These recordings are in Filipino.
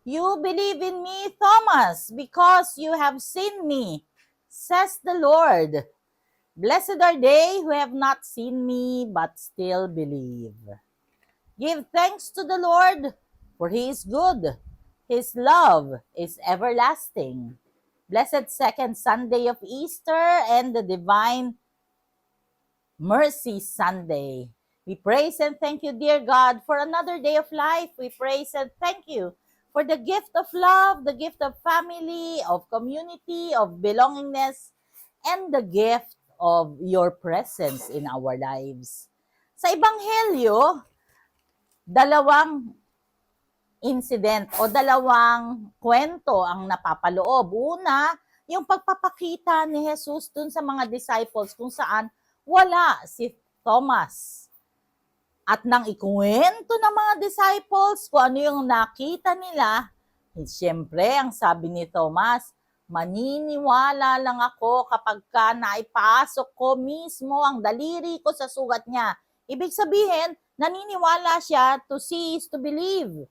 You believe in me, Thomas, because you have seen me, says the Lord. Blessed are they who have not seen me, but still believe. Give thanks to the Lord, for he is good. His love is everlasting. Blessed second Sunday of Easter and the Divine Mercy Sunday. We praise and thank you, dear God, for another day of life. We praise and thank you for the gift of love, the gift of family, of community, of belongingness, and the gift of your presence in our lives. Sa Ebanghelyo, dalawang incident o dalawang kwento ang napapaloob. Una, yung pagpapakita ni Jesus dun sa mga disciples kung saan wala si Thomas. At nang ikuwento ng mga disciples kung ano yung nakita nila, siyempre ang sabi ni Thomas, maniniwala lang ako kapag ka naipasok ko mismo ang daliri ko sa sugat niya. Ibig sabihin, naniniwala siya, to see is to believe.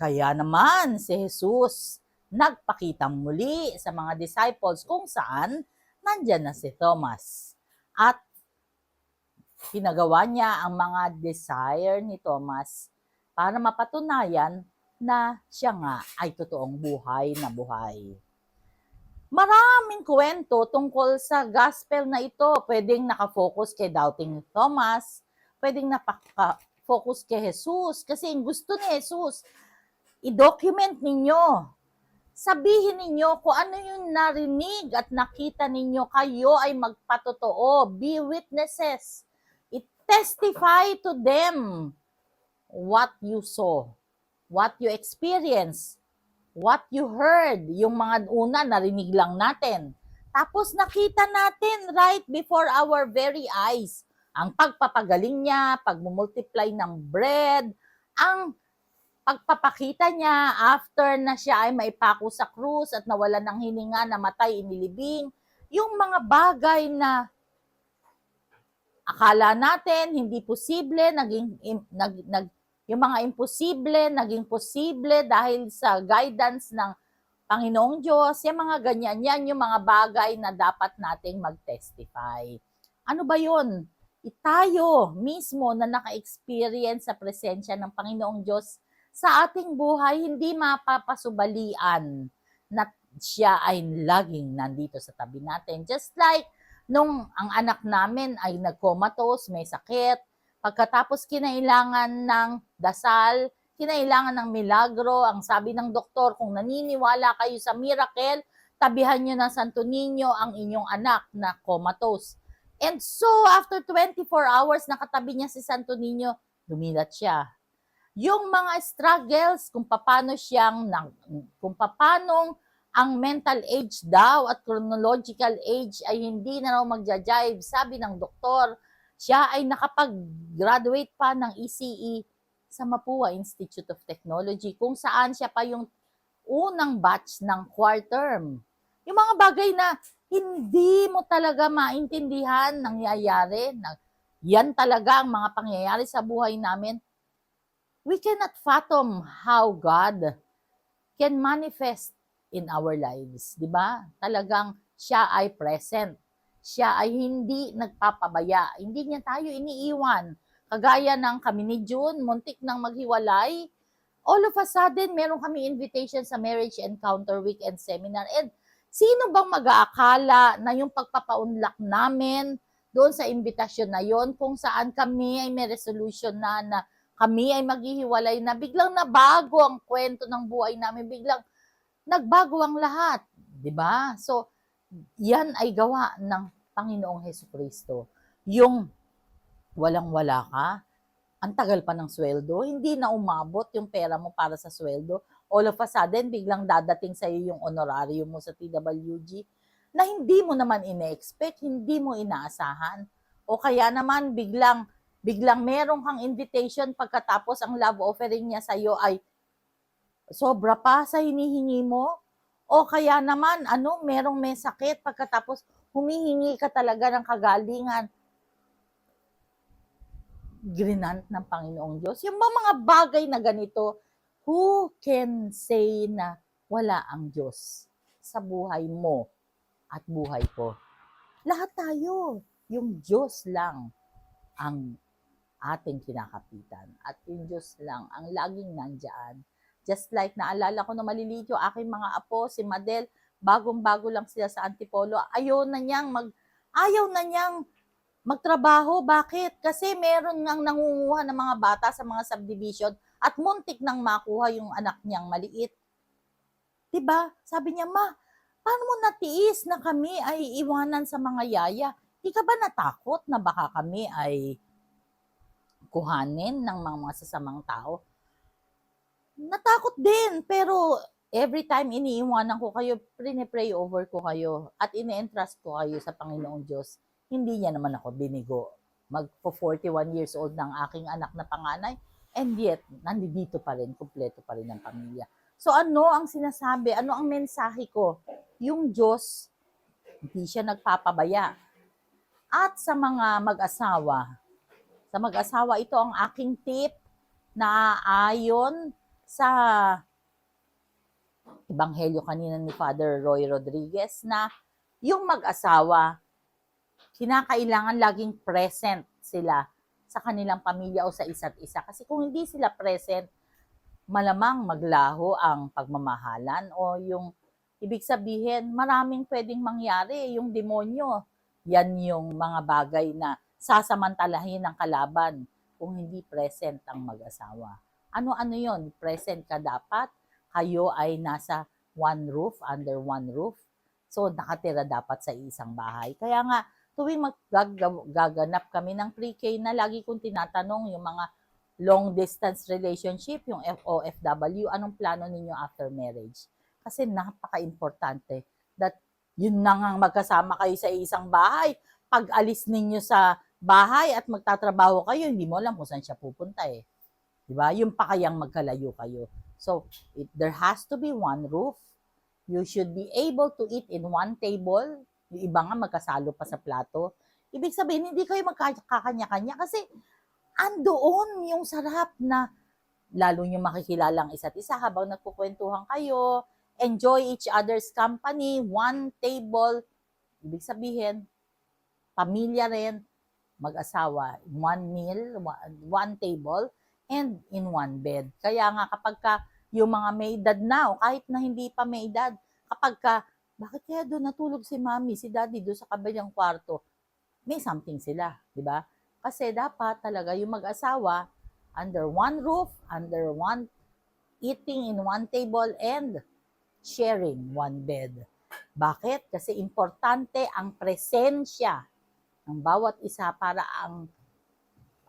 Kaya naman si Jesus nagpakita muli sa mga disciples kung saan nandyan na si Thomas. At pinagawa niya ang mga desire ni Thomas para mapatunayan na siya nga ay totoong buhay na buhay. Maraming kwento tungkol sa gospel na ito. Pwedeng nakafocus kay doubting Thomas, pwedeng napaka-focus kay Jesus kasi gusto ni Jesus i-document ninyo. Sabihin ninyo kung ano yung narinig at nakita ninyo, kayo ay magpatotoo. Be witnesses. Testify to them what you saw, what you experienced, what you heard. Yung mga una, narinig lang natin. Tapos nakita natin right before our very eyes. Ang pagpapagaling niya, pagmumultiply ng bread, ang pagpapakita niya after na siya ay maipako sa krus at nawalan ng hininga, namatay, inilibing. Yung mga bagay na akala natin hindi posible, yung mga imposible naging posible dahil sa guidance ng Panginoong Diyos. Yung mga ganyan, yan yung mga bagay na dapat nating mag-testify. Ano ba yun? Tayo mismo na naka-experience sa presensya ng Panginoong Diyos sa ating buhay, hindi mapapasubalian na siya ay laging nandito sa tabi natin. Just like nung ang anak namin ay nag-comatose, may sakit, pagkatapos kinailangan ng dasal, kinailangan ng milagro, ang sabi ng doktor, kung naniniwala kayo sa miracle, tabihan nyo ng Santo Niño ang inyong anak na comatose. And so, after 24 hours, nakatabi niya si Santo Niño, dumilat siya. Yung mga struggles, kung paano ang mental age daw at chronological age ay hindi na raw magja-jive. Sabi ng doktor, siya ay nakapag-graduate pa ng ECE sa Mapua Institute of Technology, kung saan siya pa yung unang batch ng quarter term. Yung mga bagay na hindi mo talaga maintindihan nangyayari, yan talaga ang mga pangyayari sa buhay namin. We cannot fathom how God can manifest in our lives, di ba? Talagang siya ay present. Siya ay hindi nagpapabaya. Hindi niya tayo iniiwan. Kagaya ng kami ni June, muntik nang maghiwalay. All of a sudden, meron kami invitation sa Marriage Encounter Weekend Seminar. And sino bang mag-aakala na yung pagpapaunlak namin doon sa invitasyon na yon, kung saan kami ay may resolution na kami ay maghihiwalay na, biglang nabago ang kwento ng buhay namin, biglang nagbago ang lahat, 'di ba? So, yan ay gawa ng Panginoong Hesukristo. Yung walang-wala ka, ang tagal pa ng sweldo, hindi na umabot yung pera mo para sa sweldo. All of a sudden, biglang dadating sa iyo yung honorarium mo sa TWG na hindi mo naman ine-expect, hindi mo inaasahan. O kaya naman biglang meron kang invitation pagkatapos ang love offering niya sa iyo ay sobra pa sa hinihingi mo. O kaya naman, merong may sakit pagkatapos humihingi ka talaga ng kagalingan. Grinant ng Panginoong Diyos. Yung mga bagay na ganito, Who can say na wala ang Diyos sa buhay mo at buhay ko? Lahat tayo, yung Diyos lang ang ating kinakapitan. At yung Diyos lang ang laging nandyan. Just like naalala ko na maliliit yung aking mga apo, si Madel, bagong-bago lang sila sa Antipolo, ayaw na niyang magtrabaho. Bakit? Kasi meron ngang nangunguha ng mga bata sa mga subdivision at muntik nang makuha yung anak niyang maliit. Diba? Sabi niya, ma, paano mo natiis na kami ay iwanan sa mga yaya? Di ka ba natakot na baka kami ay kuhanin ng mga sasamang tao? Natakot din, pero every time iniiwanan ko kayo, pray over ko kayo at ini-entrust ko kayo sa Panginoong Diyos. Hindi niya naman ako binigo. Magpo-41 years old ng aking anak na panganay, and yet, nandito pa rin, kumpleto pa rin ang pamilya. So ano ang sinasabi? Ano ang mensahe ko? Yung Diyos, hindi siya nagpapabaya. At sa mga mag-asawa, ito ang aking tip na ayon sa Ebanghelyo kanina ni Father Roy Rodriguez na yung mag-asawa, kinakailangan laging present sila sa kanilang pamilya o sa isa't isa. Kasi kung hindi sila present, malamang maglaho ang pagmamahalan o yung ibig sabihin, maraming pwedeng mangyari. Yung demonyo, yan yung mga bagay na sasamantalahin ng kalaban kung hindi present ang mag-asawa. Ano-ano yon? Present ka dapat. Kayo ay nasa under one roof. So, nakatira dapat sa isang bahay. Kaya nga, tuwing gaganap kami ng pre-K na lagi kong tinatanong yung mga long distance relationship, yung OFW, anong plano ninyo after marriage? Kasi napaka-importante that yun na nga magkasama kayo sa isang bahay. Pag alis ninyo sa bahay at magtatrabaho kayo, hindi mo alam kung saan siya pupunta eh. Diba? Yung pa kayang magkalayo kayo. So, there has to be one roof. You should be able to eat in one table. Yung iba nga magkasalo pa sa plato. Ibig sabihin, hindi kayo magkakanya-kanya kasi andoon yung sarap na lalo nyo makikilala ang isa't isa habang nagkukwentuhan kayo, enjoy each other's company, one table, ibig sabihin, pamilya rin, mag-asawa, one meal, one table, and in one bed. Kaya nga kapag yung mga may edad na, o kahit na hindi pa may edad, kapag bakit kaya doon natulog si mami, si daddy doon sa kabilang kwarto, may something sila, di ba? Kasi dapat talaga yung mag-asawa under one roof, eating in one table, and sharing one bed. Bakit? Kasi importante ang presensya ng bawat isa para ang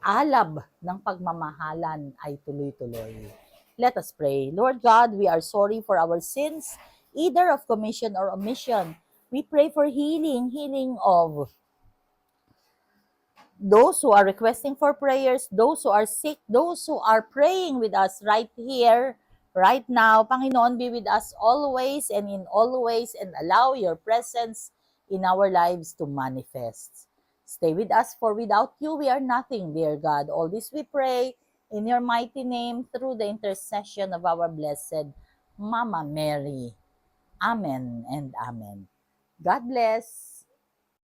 alab ng pagmamahalan ay tuloy-tuloy. Let us pray. Lord God, we are sorry for our sins, either of commission or omission. We pray for healing of those who are requesting for prayers, those who are sick, those who are praying with us right here, right now. Panginoon, be with us always and in all ways and allow your presence in our lives to manifest. Stay with us, for without you, we are nothing, dear God. All this we pray in your mighty name through the intercession of our blessed Mama Mary. Amen and amen. God bless.